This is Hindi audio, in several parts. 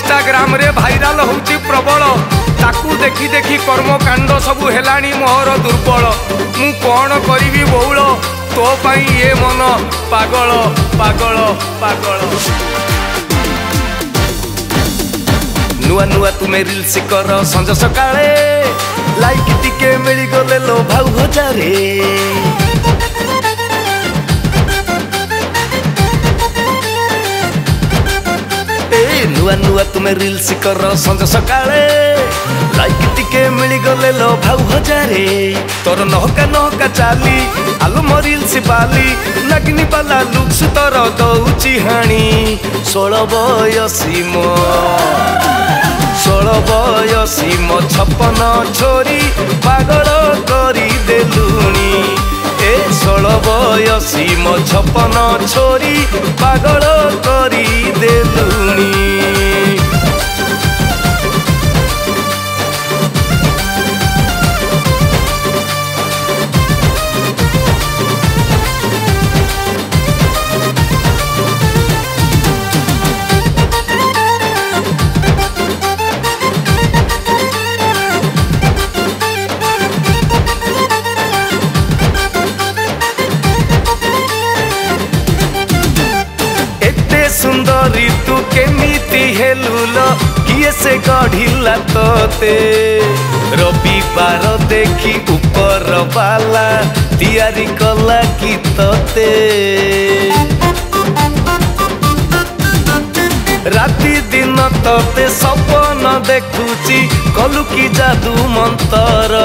इंस्टाग्राम रे भाइराल होउची प्रबल ताकू देखी देखी कर्मकांड सबू हेलाणी मोहर दुर्बल मु कौन करी बहुल तो पाई ये मन पागल पागल पागल। नुआ नुआ तुमे रील्स कर संज सकाळे लाइक टिके मिली गले लो भाउ हजारे नुआ नुआ तुमे रील्स कर संज सकाळे लाइक टिके मिली गले लो भाउ हजारे तोर नहका नहका चाली आलू मो रील्स बाली नगनी बाला लुक्स तोर दउची हाणी 16 बयसी मो 16 बयसी मो 56 छोरी पागल करी देलुनी ए 16 बयसी मो 56 छोरी पागल करी देलुनी। सुंदरी तू केमिति हेलुल किए से गढ़िला तोते रविवार देखी ऊपर बाला तैयारी कला की तोते राति दिन तोते सपन देखुची कलु की जादू मंतर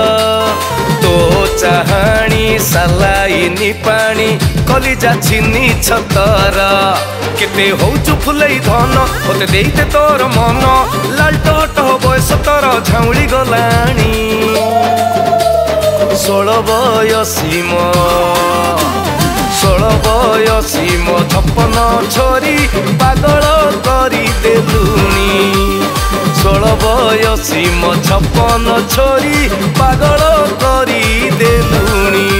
तो चाहाणी सालाइनी पानी कलिजा छिनी छतर केते होचु फुलई धन होते देते तोर मन लाल टट बयस तोर झाउली गलाणी 16 बयसी मो 16 बयसी मो 56 छोरी पागल करी देलुनी 16 बयसी मो 56 छोरी पागल करी देलुनी।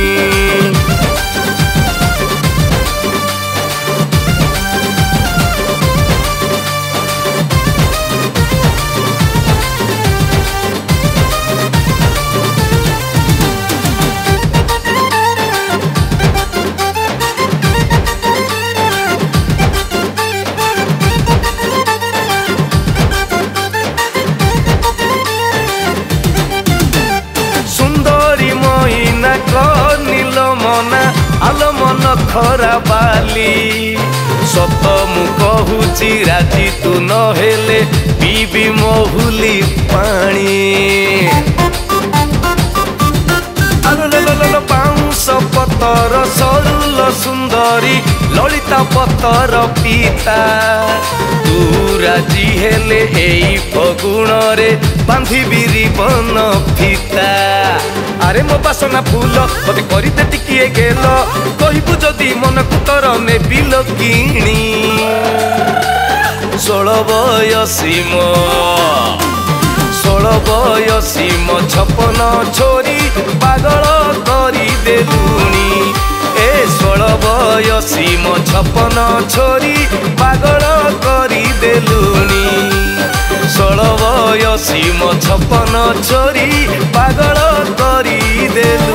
नील मना आलो मन खरा बाली सत मु कहूची राजी तू न हेले पीबी महुली पानी बाउंस पतर सरुल सुंदरी ललिता पतर पिता तू राजी हेले एई फगुण रे बांधी रिबन फिता अरे मो बासना फूल मते करते टिकिए गेल कहबू जदि मन कुतर ने बिल किणी 16 बयसी मो 16 बयसी मो 56 छोरी पागल करी देलुनी ए 16 बयसी मो 56 छोरी पागल करी देलुनी 16 बयसी मो 56 छोरी पागल करी देलुनी।